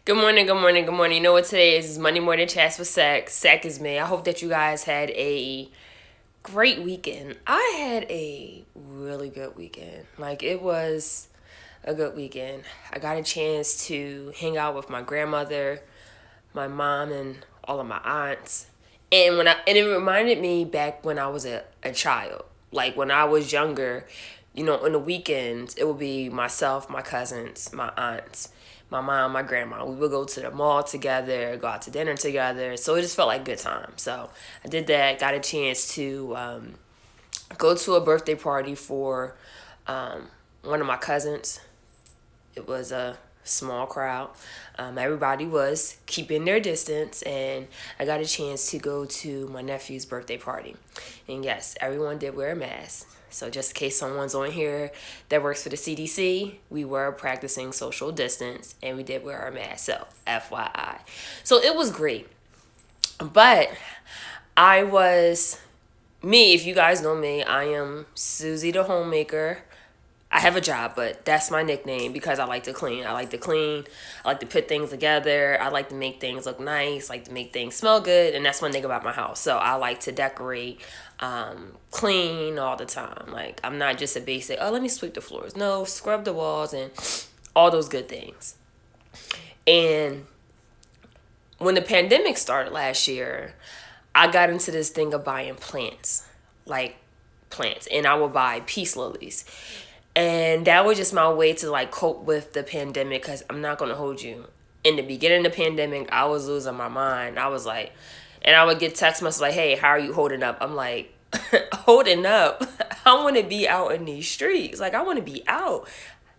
Good morning, good morning, good morning. You know what today is? It's Monday Morning Chats with Sack. Sack is me. I hope that you guys had a great weekend. I had a really good weekend. It was a good weekend. I got a chance to hang out with my grandmother, my mom, and all of my aunts. And it reminded me back when I was a child. Like when I was younger, on the weekends, it would be myself, my cousins, my aunts, my mom, my grandma. We would go to the mall together, go out to dinner together. So it just felt like good time. So I did that, got a chance to go to a birthday party for one of my cousins. It was a small crowd. Everybody was keeping their distance, and I got a chance to go to my nephew's birthday party. And yes, everyone did wear a mask. So just in case someone's on here that works for the CDC, we were practicing social distance and we did wear our mask. So FYI. So it was great. But I was me, if you guys know me, I am Susie the homemaker. I have a job, but that's my nickname because I like to clean. I like to clean. I like to put things together. I like to make things look nice. I like to make things smell good. And that's one thing about my house. So I like to decorate, clean all the time. Like I'm not just a basic, oh, let me sweep the floors. No, scrub the walls and all those good things. And when the pandemic started last year, I got into this thing of buying plants, like plants. And I would buy peace lilies. And that was just my way to cope with the pandemic because I'm not going to hold you. In the beginning of the pandemic, I was losing my mind. I was like, and I would get text messages like, hey, how are you holding up? I'm like, holding up? I want to be out in these streets. Like, I want to be out.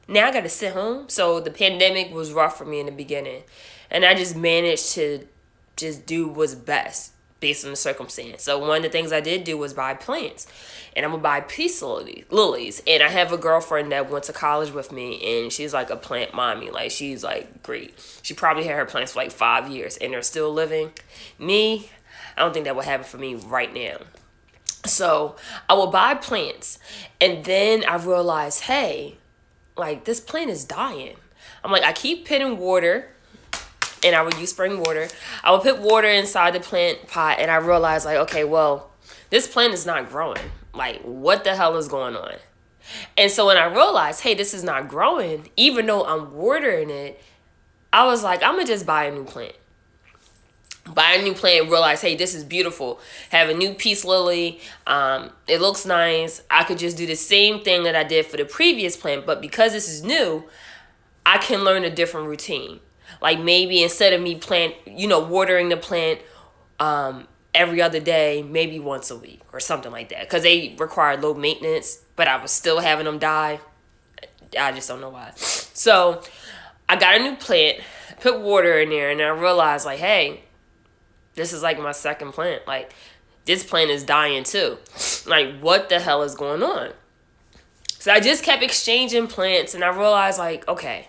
Now I got to sit home. So the pandemic was rough for me in the beginning. And I just managed to just do what's best based on the circumstance. So one of the things I did do was buy plants. And I'm going to buy peace lilies. And I have a girlfriend that went to college with me, and she's like a plant mommy. Like, she's like great. She probably had her plants for like 5 years, and they're still living. Me, I don't think that would happen for me right now. So I will buy plants, and then I realized, hey, like this plant is dying. I'm like, I keep putting water, and I would use spring water. I would put water inside the plant pot, and I realized, like, okay, well, this plant is not growing. Like, what the hell is going on? And so when I realized, hey, this is not growing, even though I'm watering it, I was like, I'm going to just buy a new plant. Buy a new plant and realize, hey, this is beautiful. Have a new peace lily. It looks nice. I could just do the same thing that I did for the previous plant, but because this is new, I can learn a different routine. Like maybe instead of me watering the plant every other day, maybe once a week or something like that. Because they require low maintenance, but I was still having them die. I just don't know why. So I got a new plant, put water in there, and I realized, like, hey, this is like my second plant. Like, this plant is dying too. Like, what the hell is going on? So I just kept exchanging plants, and I realized, like, okay,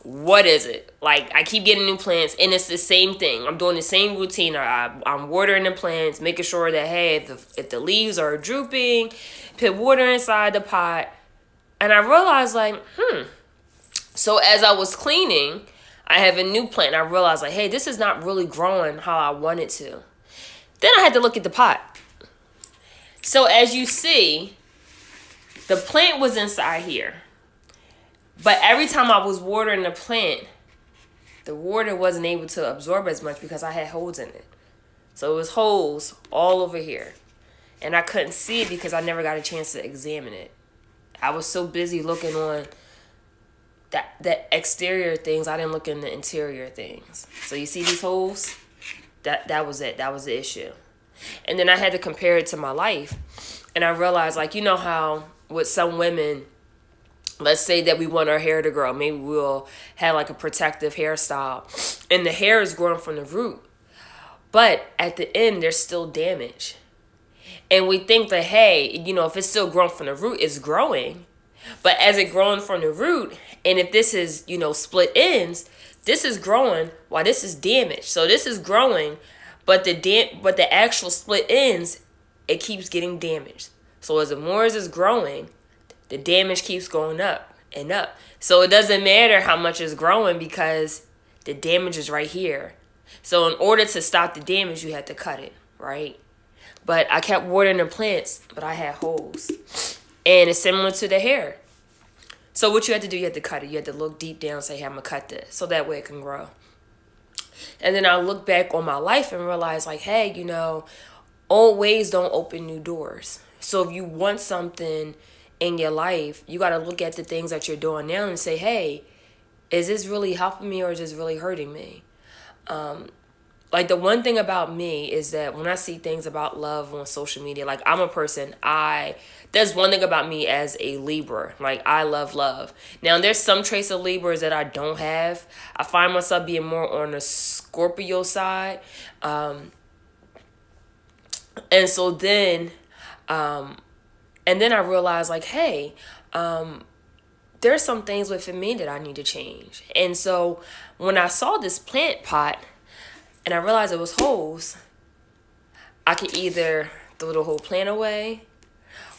what is it? Like, I keep getting new plants, and it's the same thing. I'm doing the same routine. I'm watering the plants, making sure that, hey, if the leaves are drooping, put water inside the pot. And I realized, like, So as I was cleaning, I have a new plant, and I realized, like, hey, this is not really growing how I want it to. Then I had to look at the pot. So as you see, the plant was inside here. But every time I was watering the plant, the water wasn't able to absorb as much because I had holes in it. So it was holes all over here. And I couldn't see it because I never got a chance to examine it. I was so busy looking on the exterior things, I didn't look in the interior things. So you see these holes? That was it. That was the issue. And then I had to compare it to my life. And I realized, like, you know how with some women, let's say that we want our hair to grow. Maybe we'll have like a protective hairstyle. And the hair is growing from the root. But at the end, there's still damage. And we think that, hey, if it's still growing from the root, it's growing. But as it growing from the root, and if this is, split ends, this is growing while this is damaged. So this is growing, but the actual split ends, it keeps getting damaged. So as the more as it's growing, the damage keeps going up and up. So it doesn't matter how much it's growing because The damage is right here. So in order to stop the damage, you had to cut it, right? But I kept watering the plants, but I had holes. And it's similar to the hair. So what you had to do, you had to cut it. You had to look deep down and say, hey, I'm going to cut this so that way it can grow. And then I look back on my life and realize, like, hey, old ways don't open new doors. So if you want something in your life, you got to look at the things that you're doing now and say, hey, is this really helping me or is this really hurting me? Like, the one thing about me is that when I see things about love on social media, like, I'm a person, there's one thing about me as a Libra. Like, I love love. Now, there's some traits of Libras that I don't have. I find myself being more on the Scorpio side. And so then, and then I realized, like, hey, there's some things within me that I need to change. And so when I saw this plant pot, and I realized it was holes, I could either throw the whole plant away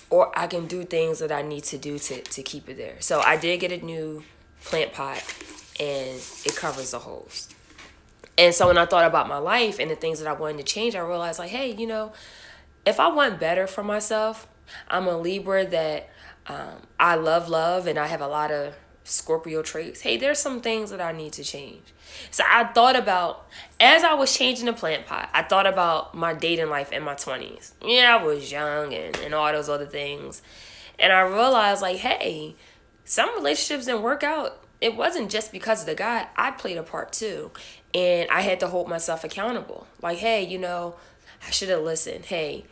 or I can do things that I need to do to keep it there. So I did get a new plant pot and it covers the holes. And so when I thought about my life and the things that I wanted to change, I realized, like, hey, if I want better for myself, I'm a Libra that I love and I have a lot of Scorpio traits. Hey, there's some things that I need to change. So I thought about, as I was changing the plant pot, I thought about my dating life in my 20s. Yeah, I was young and all those other things. And I realized, like, hey, some relationships didn't work out. It wasn't just because of the guy. I played a part too. And I had to hold myself accountable. Like, hey, I should have listened. Hey,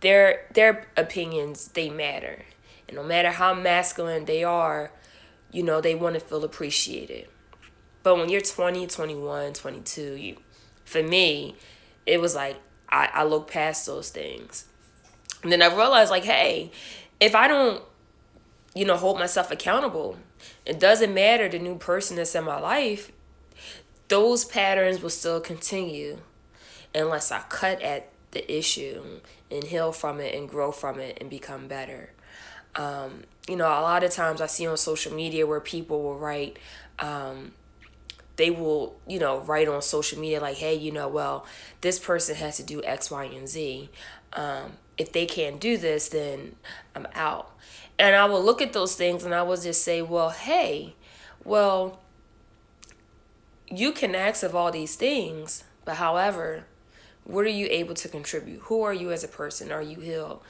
their opinions, they matter. And no matter how masculine they are, they want to feel appreciated. But when you're 20, 21, 22, for me, it was like I look past those things. And then I realized, like, hey, if I don't, hold myself accountable, it doesn't matter the new person that's in my life, those patterns will still continue unless I cut at the issue and heal from it and grow from it and become better. A lot of times I see on social media where people will write, they will, write on social media like, hey, well, this person has to do X, Y, and Z. If they can't do this, then I'm out. And I will look at those things and I will just say, well, hey, well, you can ask of all these things, but however, what are you able to contribute? Who are you as a person? Are you healed?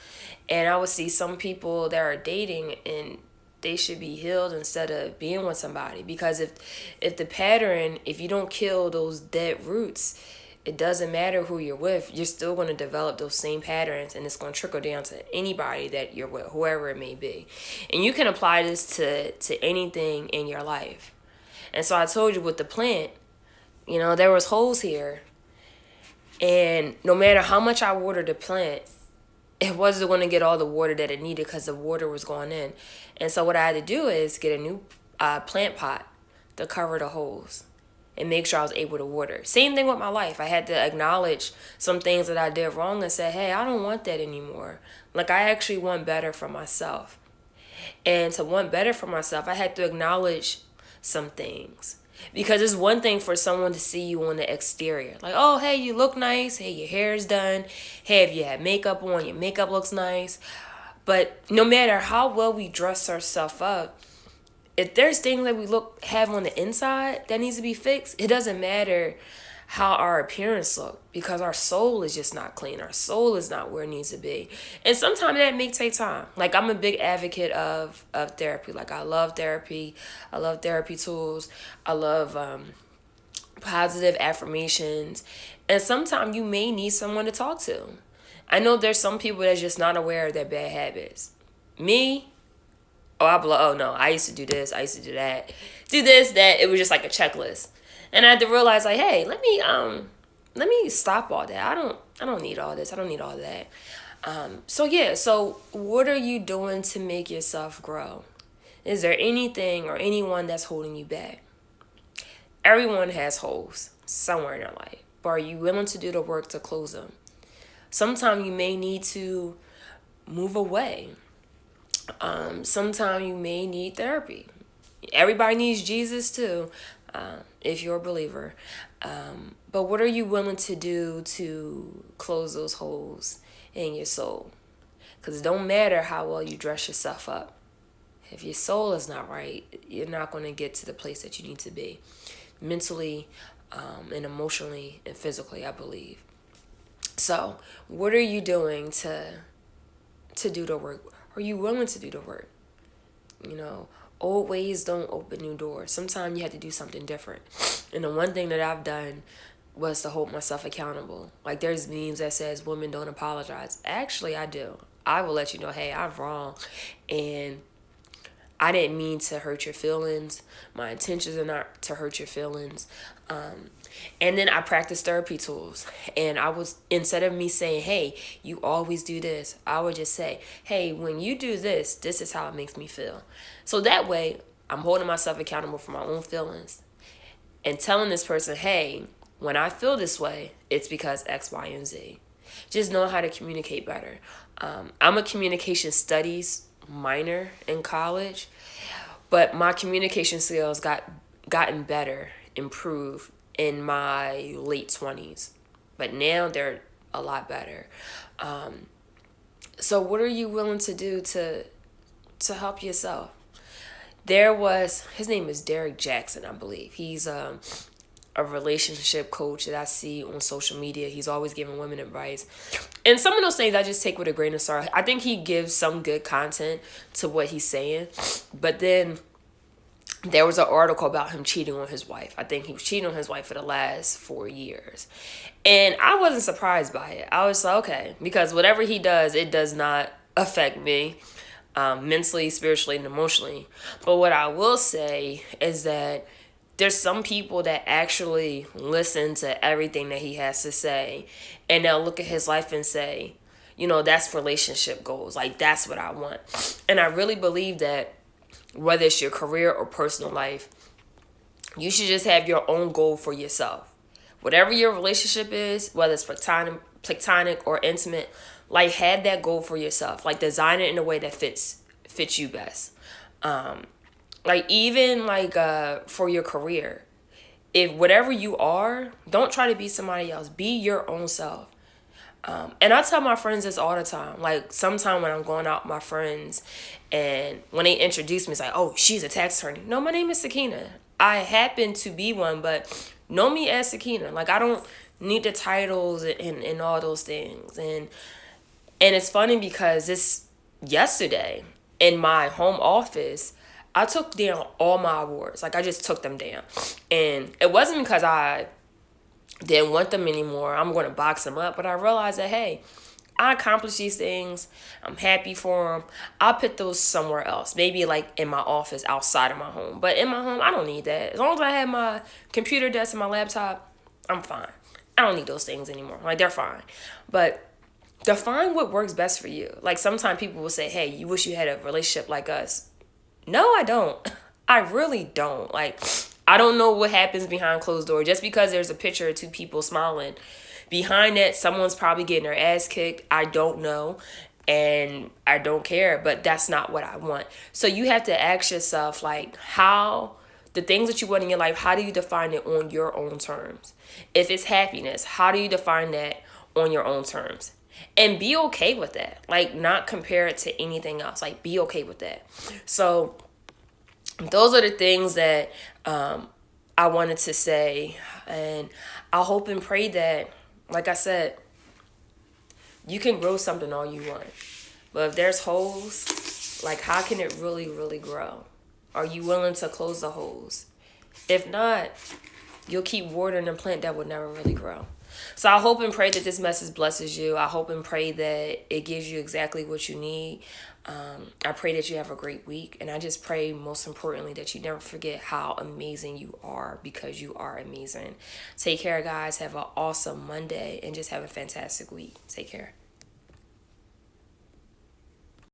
And I would see some people that are dating and they should be healed instead of being with somebody. Because if the pattern, if you don't kill those dead roots, it doesn't matter who you're with. You're still going to develop those same patterns and it's going to trickle down to anybody that you're with, whoever it may be. And you can apply this to anything in your life. And so I told you with the plant, there was holes here. And no matter how much I watered the plant, it wasn't going to get all the water that it needed because the water was going in. And so what I had to do is get a new plant pot to cover the holes and make sure I was able to water. Same thing with my life. I had to acknowledge some things that I did wrong and say, hey, I don't want that anymore. Like, I actually want better for myself. And to want better for myself, I had to acknowledge some things. Because it's one thing for someone to see you on the exterior. Like, oh, hey, you look nice. Hey, your hair is done. Hey, if you have makeup on, your makeup looks nice. But no matter how well we dress ourselves up, if there's things that we have on the inside that needs to be fixed, it doesn't matter how our appearance look because our soul is just not clean. Our soul is not where it needs to be. And sometimes that may take time. Like, I'm a big advocate of therapy. Like, I love therapy. I love therapy tools. I love positive affirmations. And sometimes you may need someone to talk to. I know there's some people that's just not aware of their bad habits. Me, oh no, I used to do this, I used to do that. Do this, that. It was just like a checklist. And I had to realize, like, hey, let me stop all that. I don't need all this. I don't need all that. So what are you doing to make yourself grow? Is there anything or anyone that's holding you back? Everyone has holes somewhere in their life. But are you willing to do the work to close them? Sometimes you may need to move away. Sometimes you may need therapy. Everybody needs Jesus too. if you're a believer. But what are you willing to do to close those holes in your soul? Because it don't matter how well you dress yourself up. If your soul is not right, you're not going to get to the place that you need to be mentally, and emotionally and physically, I believe. So, what are you doing to do the work? Are you willing to do the work? You know, old ways don't open new doors. Sometimes you have to do something different. And the one thing that I've done was to hold myself accountable. Like there's memes that says women don't apologize. Actually, I do. I will let you know, hey, I'm wrong. And I didn't mean to hurt your feelings. My intentions are not to hurt your feelings. And then I practiced therapy tools. And I was, instead of me saying, hey, you always do this, I would just say, hey, when you do this, this is how it makes me feel. So that way, I'm holding myself accountable for my own feelings and telling this person, hey, when I feel this way, it's because X, Y, and Z. Just know how to communicate better. I'm a communication studies minor in college, but my communication skills gotten better, improved in my late 20s. But now they're a lot better. So what are you willing to do to help yourself? There was, his name is Derek Jackson, I believe. He's a relationship coach that I see on social media. He's always giving women advice. And some of those things I just take with a grain of salt. I think he gives some good content to what he's saying. But then there was an article about him cheating on his wife. I think he was cheating on his wife for the last 4 years. And I wasn't surprised by it. I was like, okay, because whatever he does, it does not affect me mentally, spiritually, and emotionally. But what I will say is that there's some people that actually listen to everything that he has to say, and they'll look at his life and say, you know, that's relationship goals. Like, that's what I want. And I really believe that whether it's your career or personal life, you should just have your own goal for yourself. Whatever your relationship is, whether it's platonic or intimate, like have that goal for yourself. Like design it in a way that fits you best. Like even like for your career, if whatever you are, don't try to be somebody else. Be your own self. And I tell my friends this all the time. Like sometime when I'm going out with my friends and when they introduce me, it's like, oh, she's a tax attorney. No, my name is Sakina. I happen to be one, but know me as Sakina. Like I don't need the titles and all those things. And it's funny because this yesterday in my home office, I took down all my awards. Like I just took them down. And it wasn't because I didn't want them anymore. I'm going to box them up. But I realized that, hey, I accomplished these things. I'm happy for them. I'll put those somewhere else. Maybe like in my office outside of my home. But in my home, I don't need that. As long as I have my computer desk and my laptop, I'm fine. I don't need those things anymore. Like they're fine. But define what works best for you. Like sometimes people will say, hey, you wish you had a relationship like us. No, I don't. I really don't. Like, I don't know what happens behind closed doors. Just because there's a picture of two people smiling, behind that, someone's probably getting their ass kicked. I don't know. And I don't care. But that's not what I want. So you have to ask yourself, like, how the things that you want in your life, how do you define it on your own terms? If it's happiness, how do you define that on your own terms? And be okay with that. Like, not compare it to anything else. Like, be okay with that. So, those are the things that I wanted to say. And I hope and pray that, like I said, you can grow something all you want. But if there's holes, like, how can it really, really grow? Are you willing to close the holes? If not, you'll keep watering a plant that will never really grow. So I hope and pray that this message blesses you. I hope and pray that it gives you exactly what you need. I pray that you have a great week. And I just pray, most importantly, that you never forget how amazing you are, because you are amazing. Take care, guys. Have an awesome Monday and just have a fantastic week. Take care.